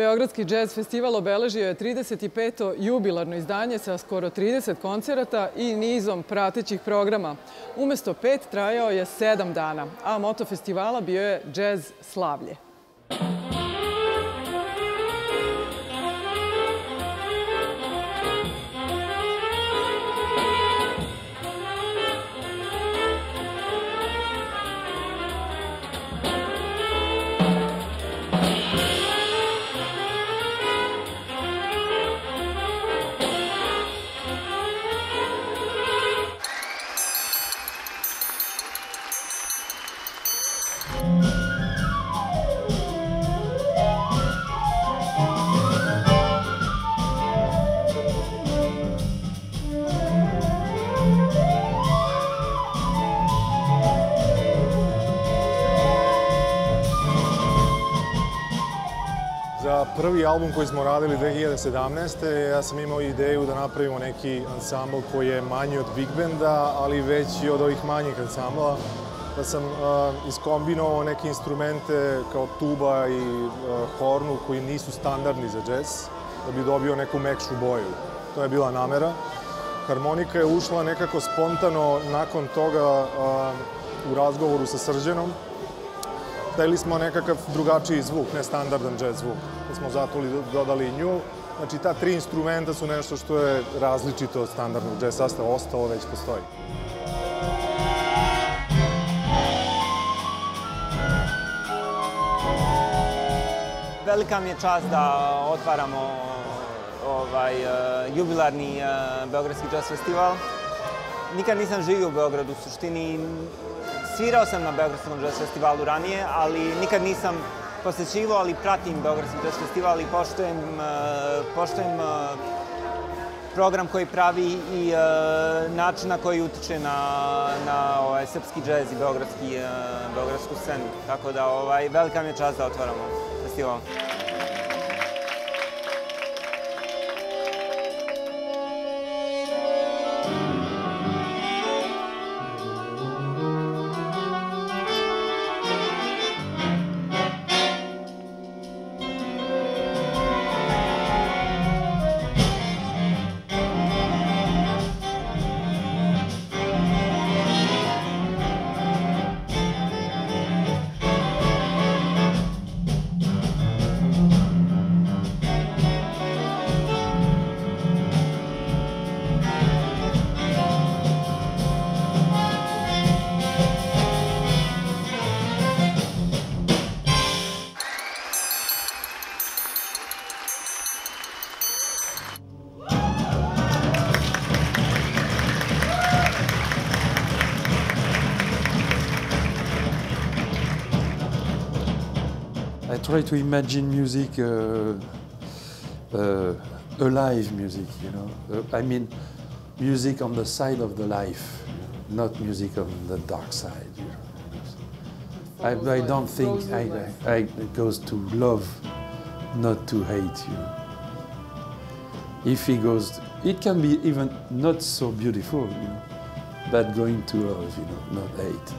Beogradski džez festival obeležio je 35. jubilarno izdanje sa skoro 30 koncerata i nizom pratećih programa. Umesto 5 trajao je 7 dana, a moto festivala bio je džez slavlje. Za prvi album koji smo radili 2017. ja sam imao ideju da napravimo neki ansambl koji je manji od big benda, ali veći od ovih manjih ansambla. Da sam iskombinovao neke instrumente kao tuba i hornu koji nisu standardni za džez, da bi dobio neku mekšu boju. To je bila namera. Harmonika je ušla nekako spontano nakon toga u razgovoru sa Srđanom. Hteli smo nekakav drugačiji zvuk, ne standardan džez zvuk. Da smo zato dodali nju. Znači, ta 3 instrumenta su nešto što je različito od standardnog džez sastava. Ostalo već postoji. Velika mi je čast da otvaramo jubilarni Beogradski džez festival. Nikad nisam živio u Beogradu, u suštini. Svirao sam na Beogradskom džez festivalu ranije, ali nikad nisam posećivao, ali pratim Beogradski džez festival i poštujem program koji pravi i način na koji utiče na srpski džez i beogradsku scenu. Tako da velika mi je čast da otvaramo festival. I try to imagine music, alive music, you know. I mean, music on the side of the life, you know? Not music on the dark side. You know. I don't think it goes to love, not to hate. You know. If it goes, it can be even not so beautiful, you know, but going to love, you know, not hate.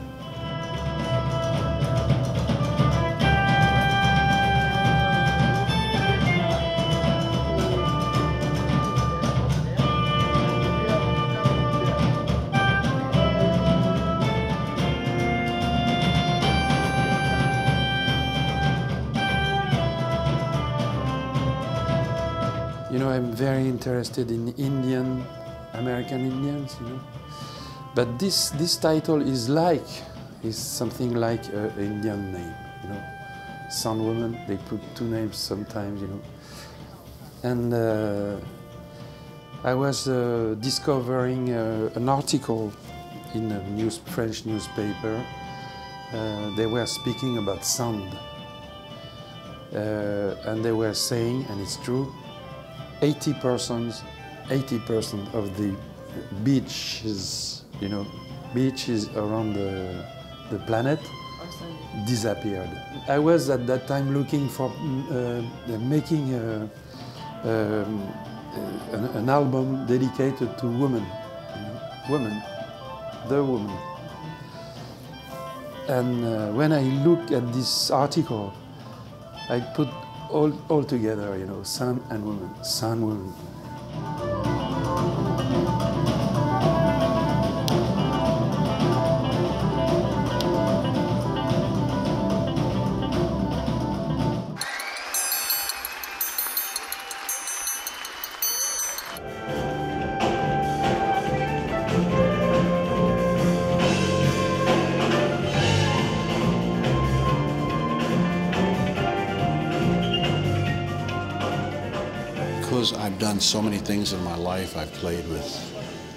You know, I'm very interested in American Indians, you know. But this title is something like an Indian name, you know. Sun Woman, they put 2 names sometimes, you know. And I was discovering an article in a French newspaper. They were speaking about sound. And they were saying, and it's true, 80% of the beaches, you know, beaches around the planet disappeared. I was at that time looking for making an album dedicated to women, you know, the woman. And when I look at this article, I put all together, you know, son and woman, son, woman. Because I've done so many things in my life. I've played with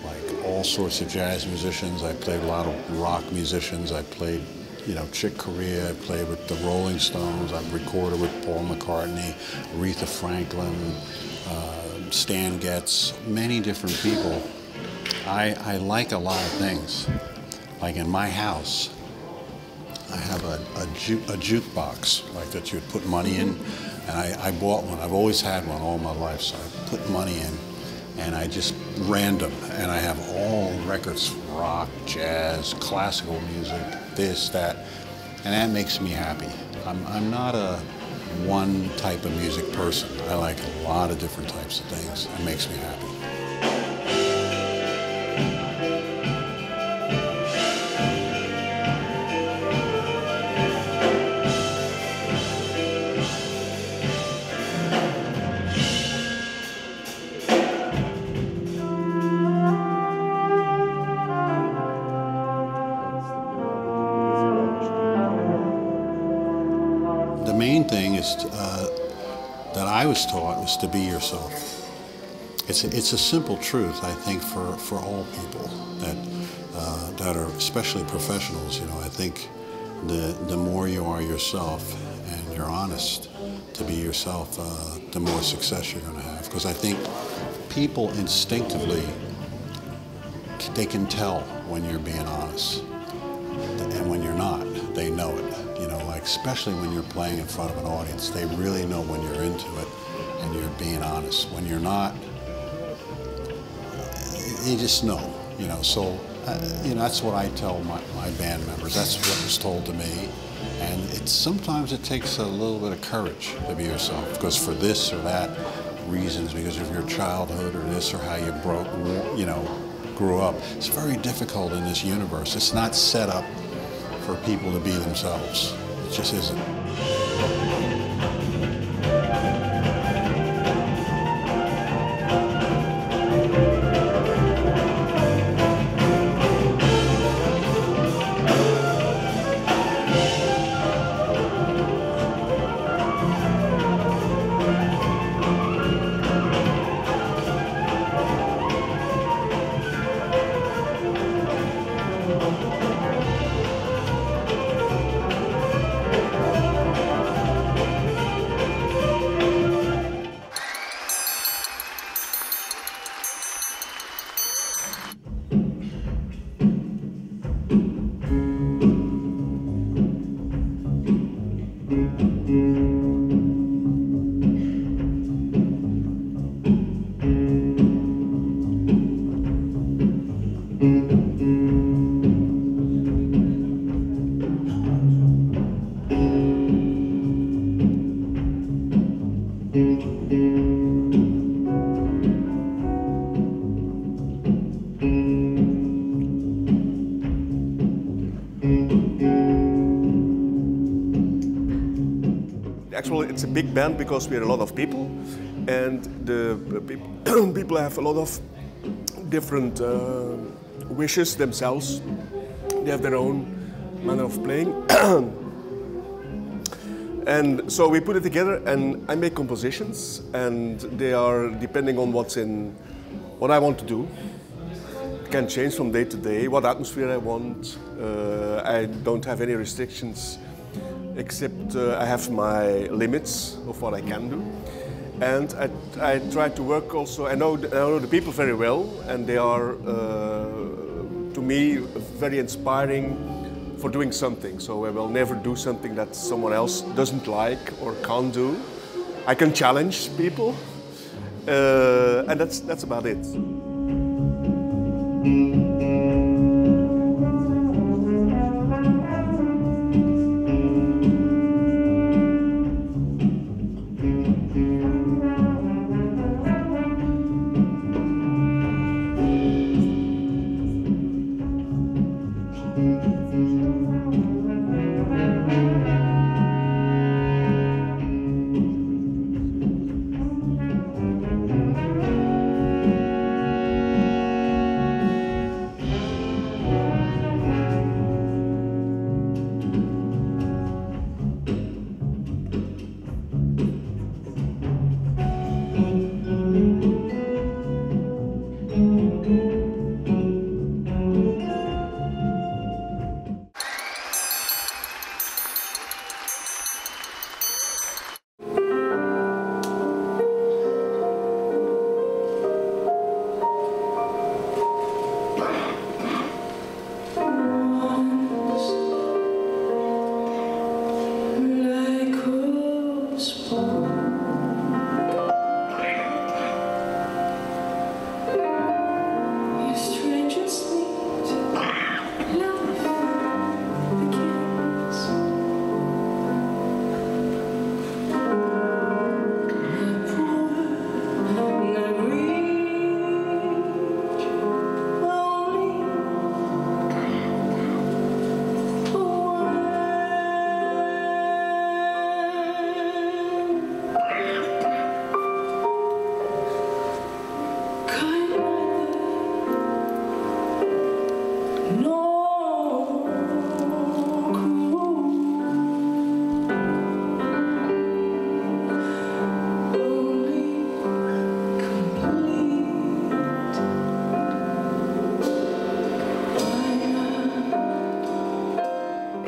like all sorts of jazz musicians. I played a lot of rock musicians. I played, you know, Chick Corea. I played with the Rolling Stones. I've recorded with Paul McCartney, Aretha Franklin, Stan Getz, many different people. I like a lot of things. Like in my house, I have a jukebox like that you would put money in. And I bought one. I've always had one all my life, so I put money in, and I just random, and I have all records, rock, jazz, classical music, this, that, and that makes me happy. I'm not a one type of music person. I like a lot of different types of things. It makes me happy. The main thing is that I was taught was to be yourself. It's a simple truth, I think, for all people that are especially professionals. You know, I think the more you are yourself and you're honest to be yourself, the more success you're going to have. Because I think people instinctively, they can tell when you're being honest, and when you're not, they know it. You know, like especially when you're playing in front of an audience, they really know when you're into it and you're being honest. When you're not, you just know. You know, so you know, that's what I tell my band members. That's what was told to me, and sometimes it takes a little bit of courage to be yourself, because for this or that reasons, because of your childhood or this or how you grew up. It's very difficult in this universe. It's not set up for people to be themselves. It just isn't. Actually, it's a big band because we're a lot of people, and the people have a lot of different wishes themselves. They have their own manner of playing. And so we put it together, and I make compositions, and they are depending on what I want to do. It can change from day to day, what atmosphere I want. I don't have any restrictions, except I have my limits of what I can do. And I try to work also, I know the people very well, and they are, to me, very inspiring for doing something. So I will never do something that someone else doesn't like or can't do. I can challenge people, and that's about it.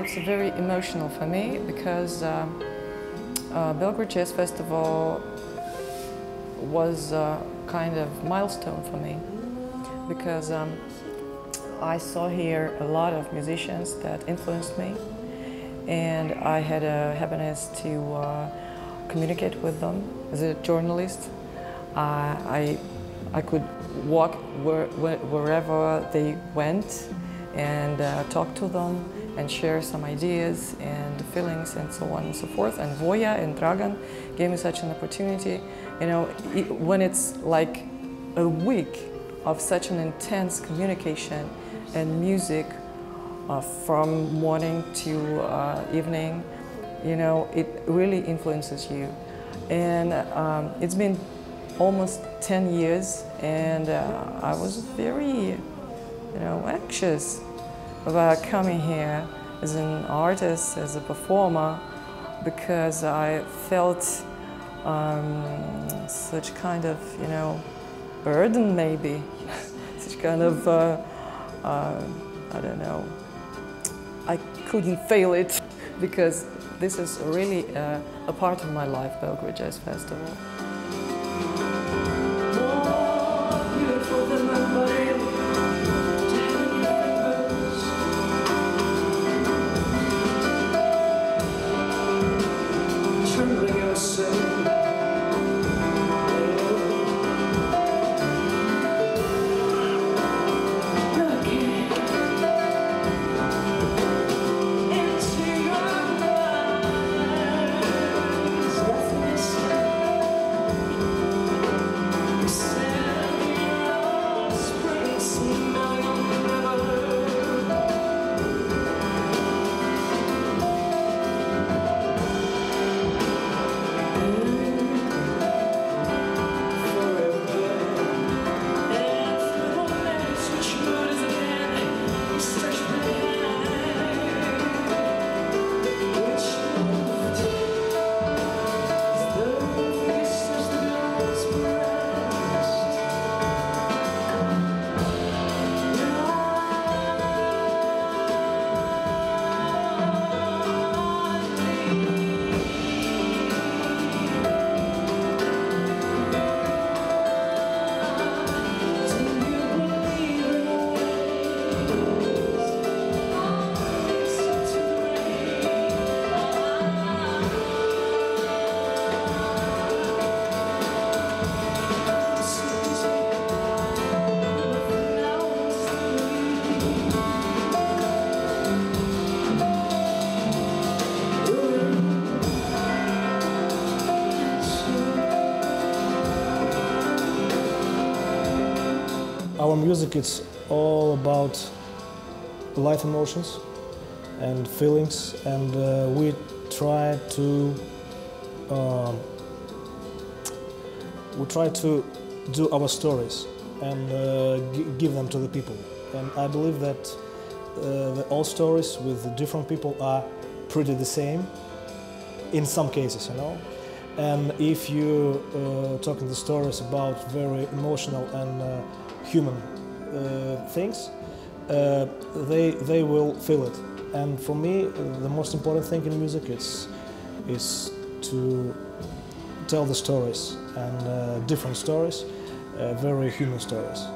It's very emotional for me because Belgrade Jazz Festival was a kind of milestone for me because I saw here a lot of musicians that influenced me, and I had a happiness to communicate with them. As a journalist, I could walk wherever they went and talk to them and share some ideas and feelings and so on and so forth. And Voja and Dragan gave me such an opportunity. You know, when it's like a week of such an intense communication and music from morning to evening, you know, it really influences you. And it's been almost 10 years, and I was very, you know, anxious about coming here as an artist, as a performer, because I felt such kind of, you know, burden maybe, such kind of, I don't know, I couldn't fail it, because this is really a part of my life, Belgrade Jazz Festival. Our music is all about light emotions and feelings, and we try to do our stories and give them to the people. And I believe that all stories with different people are pretty the same in some cases, you know. And if you talking the stories about very emotional and human things, they will feel it. And for me, the most important thing in music is to tell the stories, and different stories, very human stories.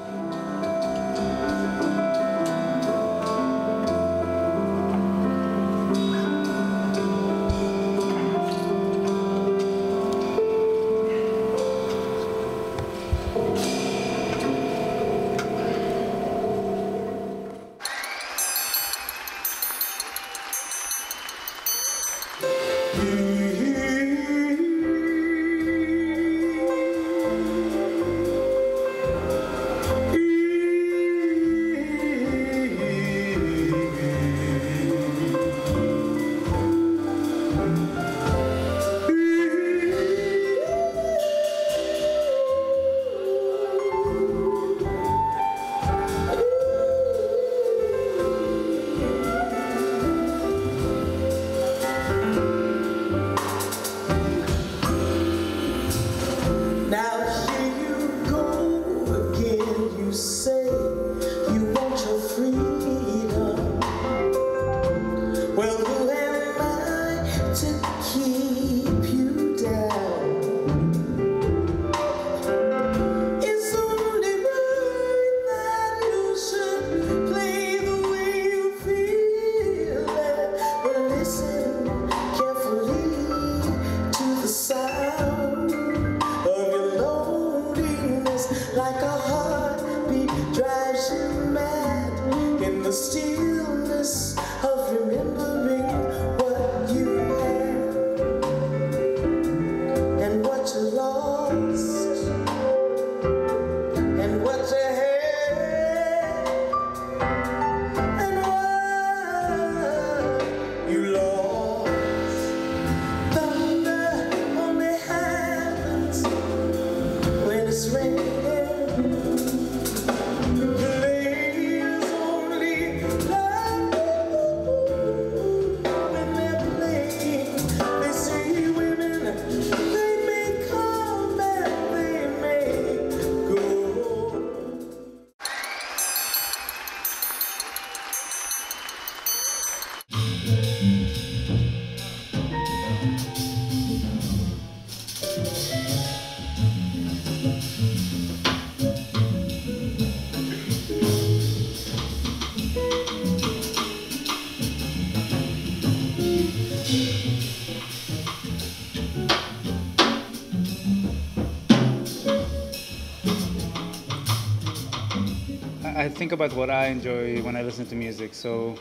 I think about what I enjoy when I listen to music. So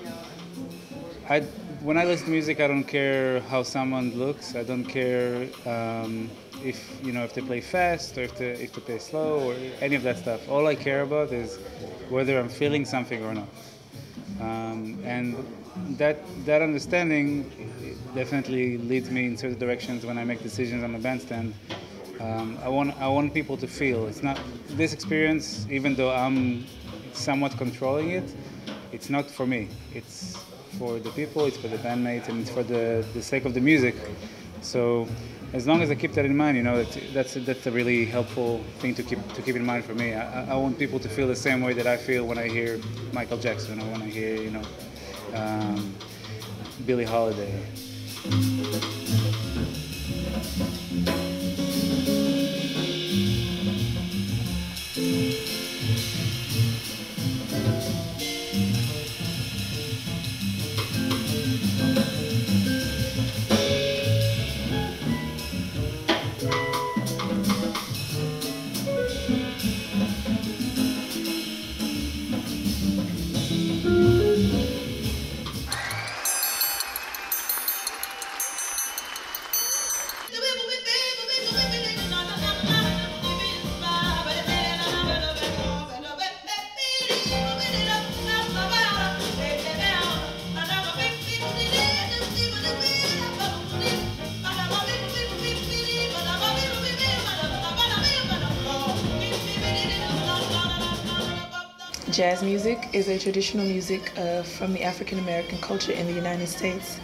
when I listen to music, I don't care how someone looks. I don't care if they play fast or if they play slow or any of that stuff. All I care about is whether I'm feeling something or not. And that understanding definitely leads me in certain directions when I make decisions on the bandstand. I want people to feel. It's not this experience, even though I'm somewhat controlling it, it's not for me. It's for the people, it's for the bandmates, and it's for the sake of the music. So as long as I keep that in mind, that's a really helpful thing to keep in mind for me. I want people to feel the same way that I feel when I hear Michael Jackson or when I hear Billie Holiday. Jazz music is a traditional music from the African American culture in the United States.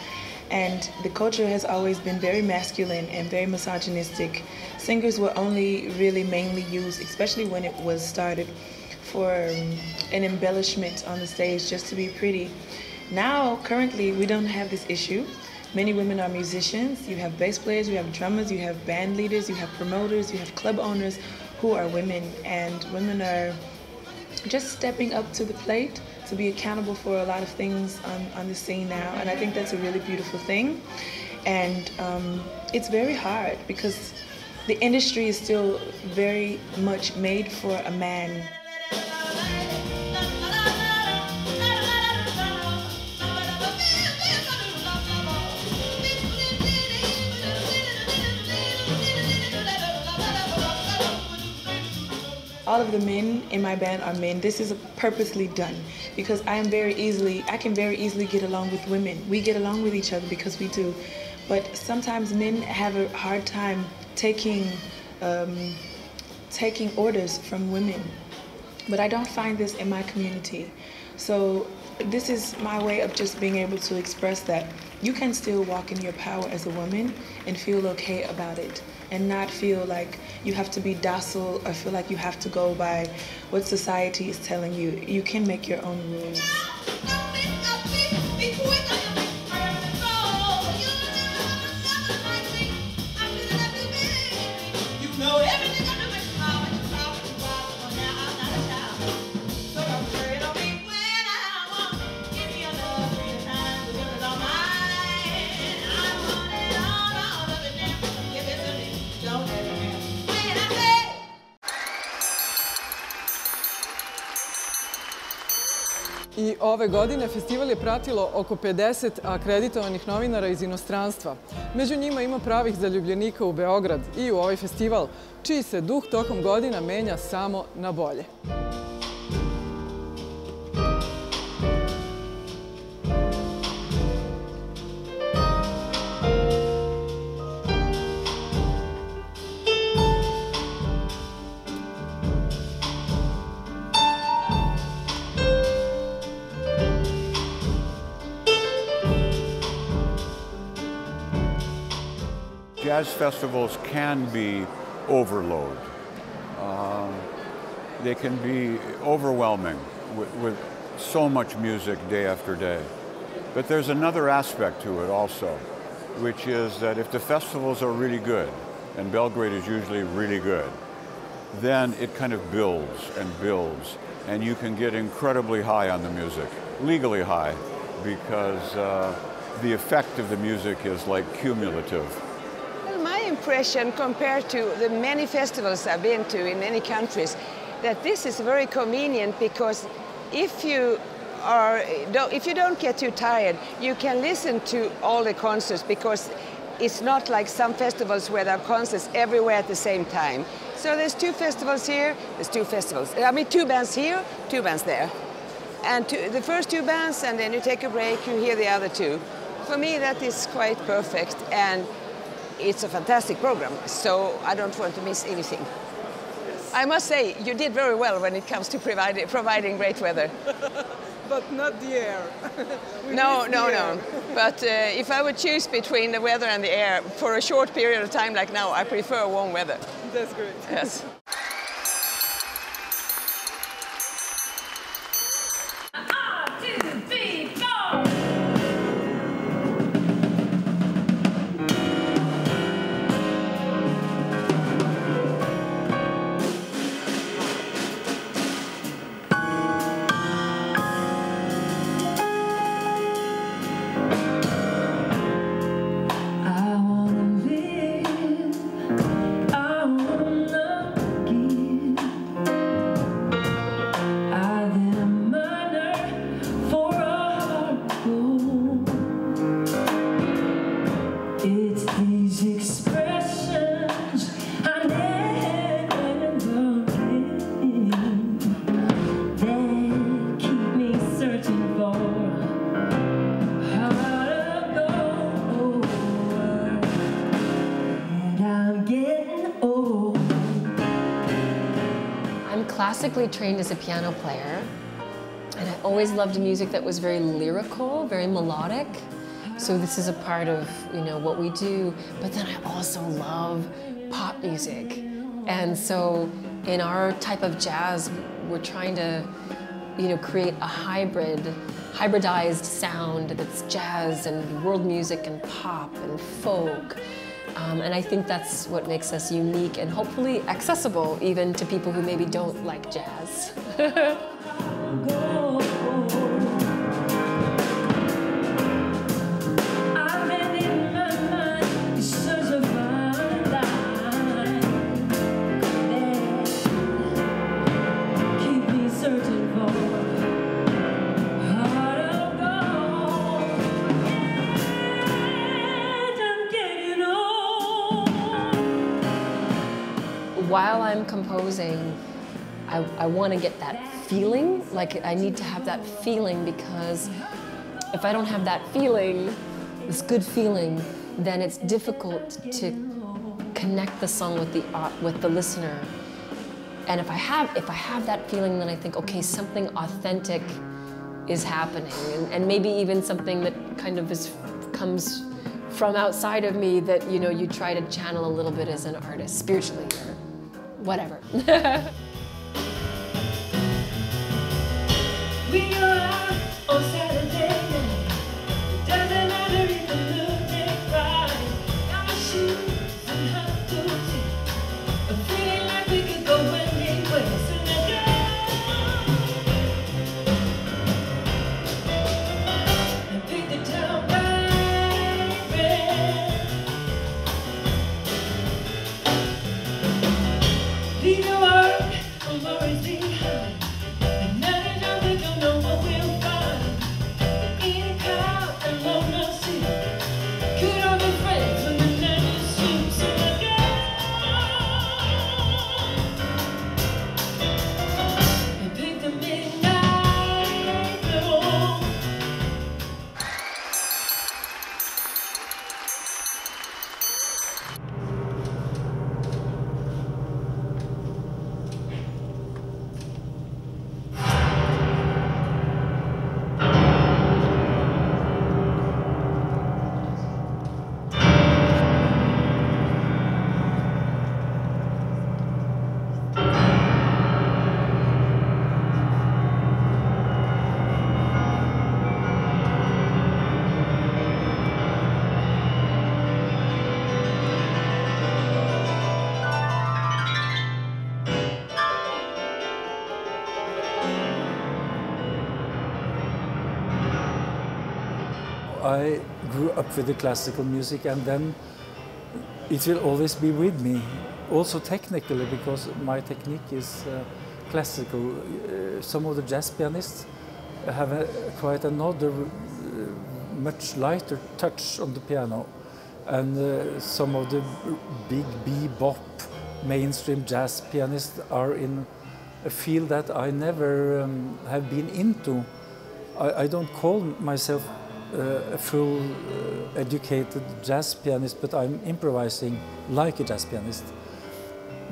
And the culture has always been very masculine and very misogynistic. Singers were only really mainly used, especially when it was started, an embellishment on the stage just to be pretty. Now, currently, we don't have this issue. Many women are musicians. You have bass players, you have drummers, you have band leaders, you have promoters, you have club owners who are women, and women are just stepping up to the plate to be accountable for a lot of things on the scene now, and I think that's a really beautiful thing. And it's very hard because the industry is still very much made for a man. All of the men in my band are men. This is purposely done because I can very easily get along with women. We get along with each other because we do. But sometimes men have a hard time taking orders from women. But I don't find this in my community. So this is my way of just being able to express that you can still walk in your power as a woman and feel okay about it, and not feel like you have to be docile or feel like you have to go by what society is telling you. You can make your own rules. I ove godine festival je pratilo oko 50 akreditovanih novinara iz inostranstva. Među njima ima pravih zaljubljenika u Beograd i u ovaj festival, čiji se duh tokom godina menja samo na bolje. Jazz festivals can be overload. They can be overwhelming with so much music day after day. But there's another aspect to it also, which is that if the festivals are really good, and Belgrade is usually really good, then it kind of builds, and you can get incredibly high on the music, legally high, because the effect of the music is like cumulative. My impression compared to the many festivals I've been to in many countries, that this is very convenient because if you don't get too tired, you can listen to all the concerts because it's not like some festivals where there are concerts everywhere at the same time. So there's two festivals here, two bands here, two bands there. And the first two bands, and then you take a break, you hear the other two. For me, that is quite perfect, and it's a fantastic program, so I don't want to miss anything. I must say, you did very well when it comes to providing great weather. But not the air. No. But if I would choose between the weather and the air for a short period of time like now, I prefer warm weather. That's great. Yes. Classically trained as a piano player, and I always loved music that was very lyrical, very melodic. So this is a part of what we do. But then I also love pop music, and so in our type of jazz, we're trying to, create a hybridized sound that's jazz and world music and pop and folk. And I think that's what makes us unique and hopefully accessible even to people who maybe don't like jazz. While I'm composing, I want to get that feeling, like I need to have that feeling, because if I don't have that feeling, this good feeling, then it's difficult to connect the song with the listener. And if I have that feeling, then I think, okay, something authentic is happening, and maybe even something that kind of comes from outside of me that you try to channel a little bit as an artist, spiritually or whatever. We go out on Saturday night. Doesn't matter if the mood is right. Got shoes and hot boots. I'm feeling like we could go anywhere. So let's go. And pick the town baby. Leave your work or worries behind. I grew up with the classical music, and then it will always be with me, also technically, because my technique is classical. Some of the jazz pianists have quite another much lighter touch on the piano, and some of the big bebop mainstream jazz pianists are in a field that I never have been into. I don't call myself a full educated jazz pianist, but I'm improvising like a jazz pianist.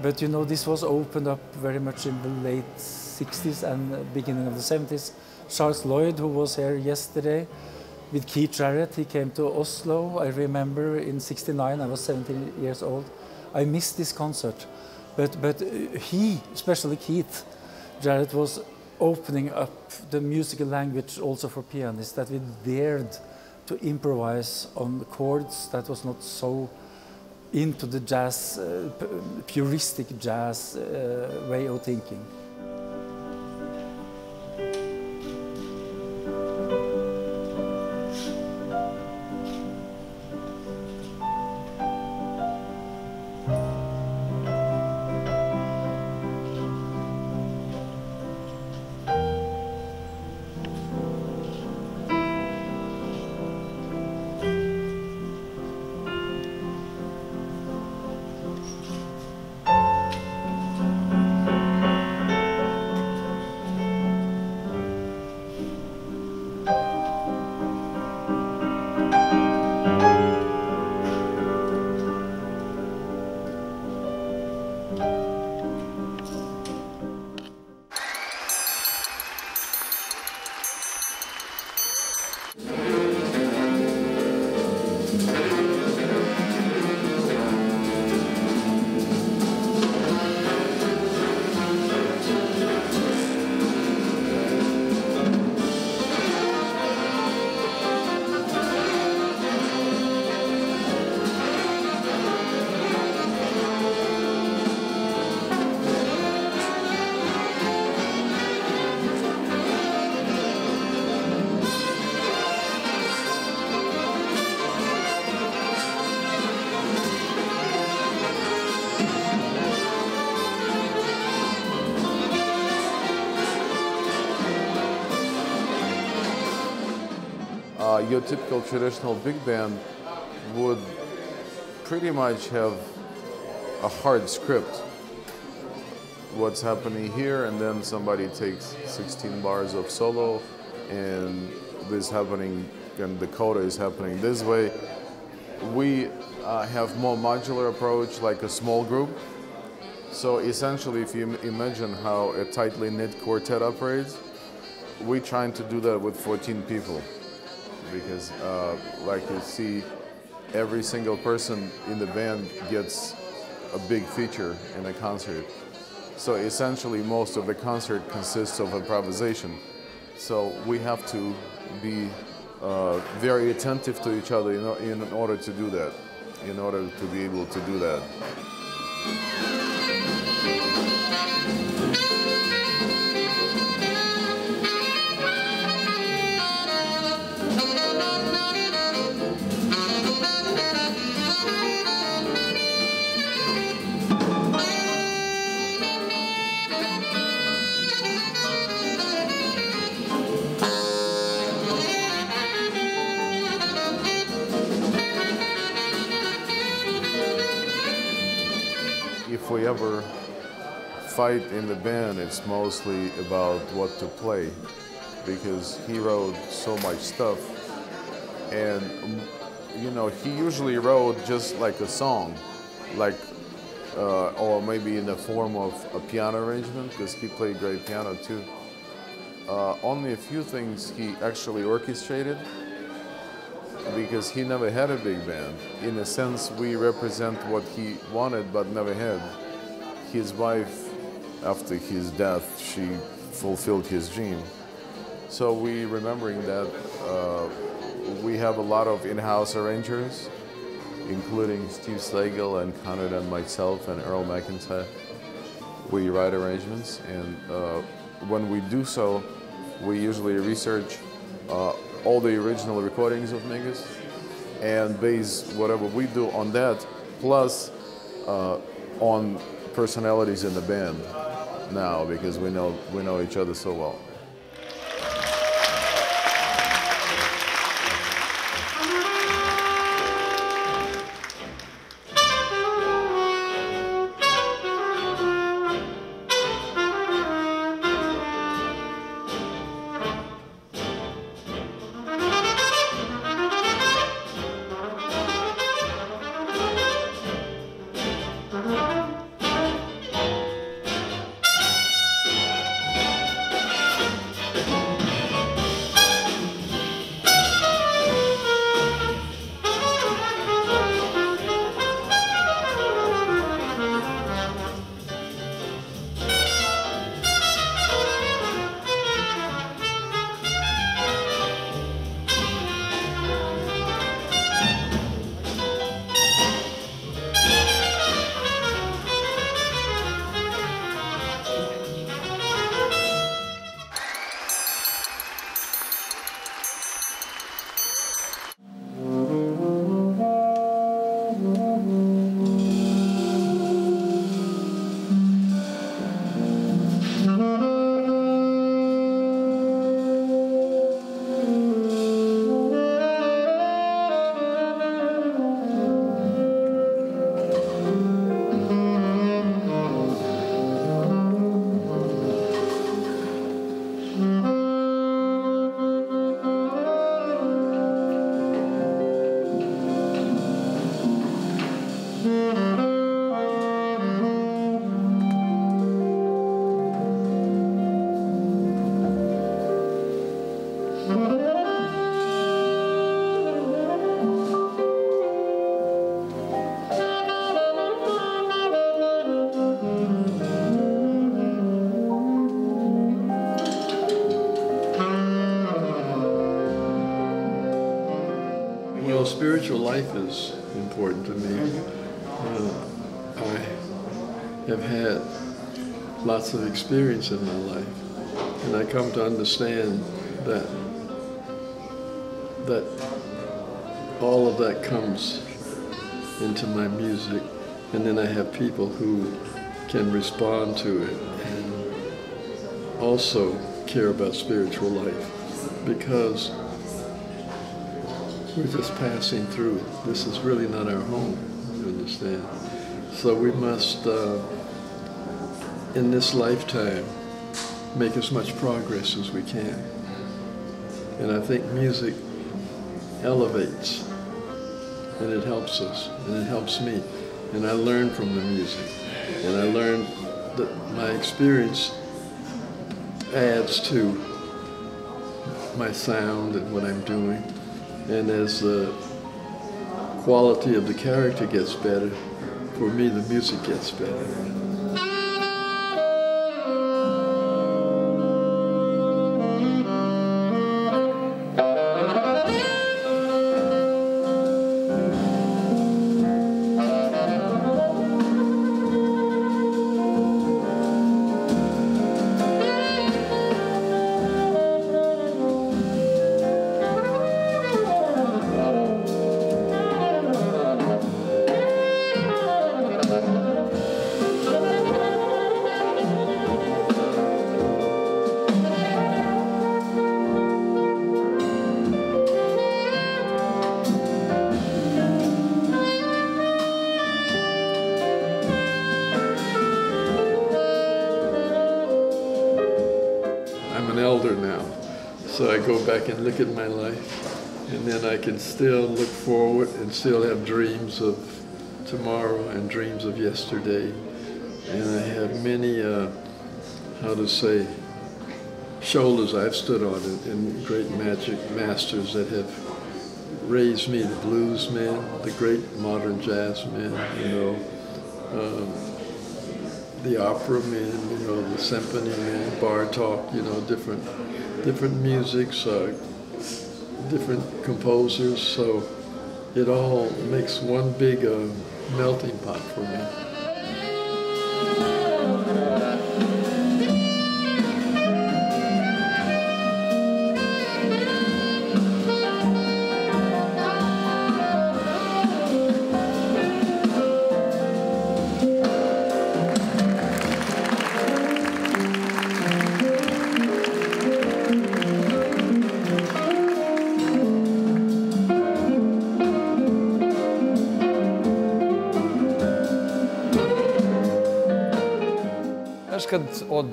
But this was opened up very much in the late 60s and beginning of the 70s. Charles Lloyd, who was here yesterday with Keith Jarrett, he came to Oslo. I remember in '69, I was 17 years old. I missed this concert, but he, especially Keith Jarrett, was opening up the musical language also for pianists, that we dared to improvise on chords that was not so into the jazz, puristic jazz way of thinking. your typical traditional big band would pretty much have a hard script. What's happening here, and then somebody takes 16 bars of solo, and this happening, and the coda is happening this way. We have more modular approach, like a small group. So essentially, if you imagine how a tightly knit quartet operates, we're trying to do that with 14 people. Because like you see, every single person in the band gets a big feature in a concert. So essentially, most of the concert consists of improvisation. So we have to be very attentive to each other in order to do that, in order to be able to do that. If we ever fight in the band, it's mostly about what to play, because he wrote so much stuff, and you know, he usually wrote just like a song, like or maybe in the form of a piano arrangement, because he played great piano too. Only a few things he actually orchestrated, because he never had a big band. In a sense, we represent what he wanted but never had. His wife, after his death, she fulfilled his dream. So we remembering that we have a lot of in-house arrangers, including Steve Slagle and Conrad and myself and Earl McIntyre. We write arrangements, and when we do so, we usually research all the original recordings of niggas and base whatever we do on that, plus on personalities in the band now, because we know each other so well. Well, spiritual life is important to me. I have had lots of experience in my life, and I come to understand that all of that comes into my music, and then I have people who can respond to it and also care about spiritual life, because we're just passing through. This is really not our home, you understand? So we must, in this lifetime, make as much progress as we can. And I think music elevates, and it helps us, and it helps me. And I learn from the music, and I learn that my experience adds to my sound and what I'm doing. And as the quality of the character gets better, for me the music gets better. So I go back and look at my life, and then I can still look forward and still have dreams of tomorrow and dreams of yesterday. And I have many, how to say, shoulders I've stood on and great magic masters that have raised me, the blues men, the great modern jazz men, you know, the opera men, you know, the symphony men, Bartok, you know, different musics, different composers, so it all makes one big melting pot for me. Kad od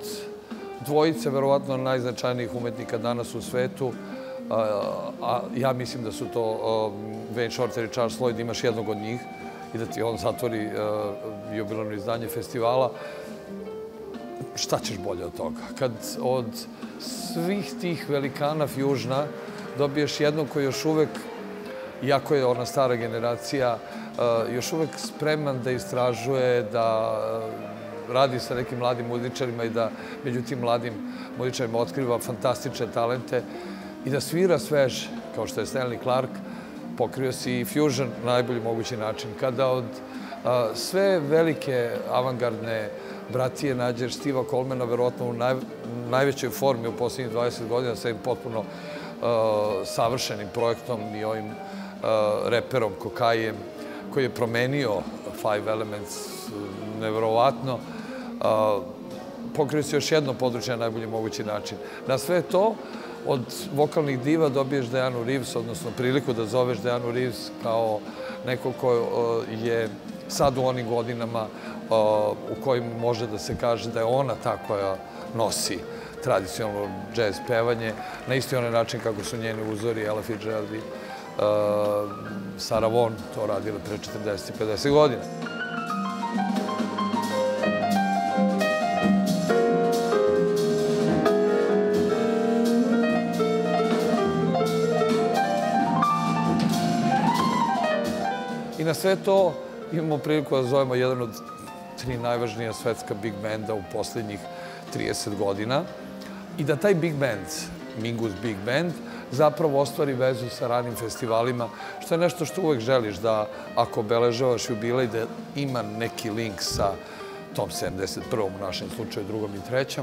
dvojice, verovatno najznačajnijih umetnika danas u svetu, a ja mislim da su to Wayne Shorter i Charles Lloyd, imaš jednog od njih i da ti on zatvori jubilarno izdanje festivala, šta ćeš bolje od toga? Kad od svih tih velikana fusiona dobiješ jednog koji još uvek, iako je ona stara generacija, još uvek spreman da istražuje, da radi sa nekim mladim muzičarima i da među tim mladim muzičarima otkriva fantastične talente i da svira sveže, kao što je Stanley Clark, pokrio si i fusion na najbolji mogući način. Kada od sve velike avangardne bratije nađeš Steva Colemana, verovatno u najvećoj formi u posljednjih 20 godina, sa jednim potpuno savršenim projektom i ovim reperom Kokajem, koji je promenio Five Elements neverovatno, pokrio se još jedno područje na najbolji mogući način. Na sve to, od vokalnih diva dobiješ Dianu Reeves, odnosno priliku da zoveš Dianu Reeves kao neko ko je sad u onim godinama u kojim može da se kaže da je ona ta koja nosi tradicionalno džez pevanje, na isti onaj način kako su njeni uzori Ella Fitzgerald i Sarah Vaughan to radile pre 40 i 50 godina. I na sve to imamo priliku da zovemo jedan od 3 najvažnija svetska big banda u posljednjih 30 godina i da taj big band, Mingus Big Band, zapravo ostvari vezu sa ranim festivalima, što je nešto što uvek želiš da, ako obeležavaš jubilej, da ima neki link sa tom 71. u našem slučaju, 2. i 3.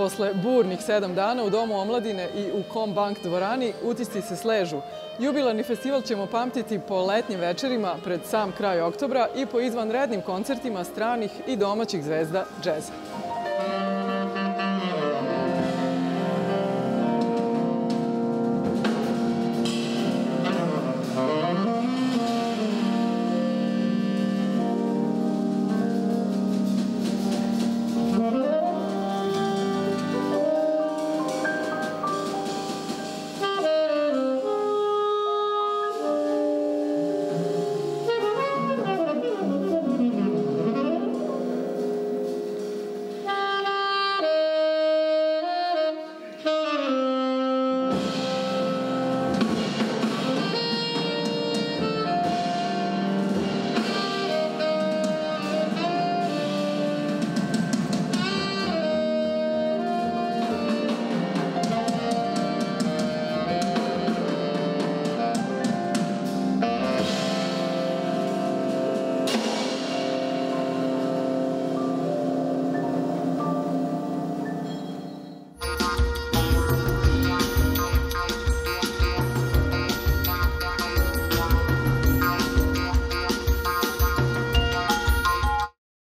Posle burnih 7 dana u Domu omladine i u Combank dvorani utisci se sležu. Jubilarni festival ćemo pamtiti po letnjim večerima pred sam kraj oktobra i po izvanrednim koncertima stranih i domaćih zvezda džeza.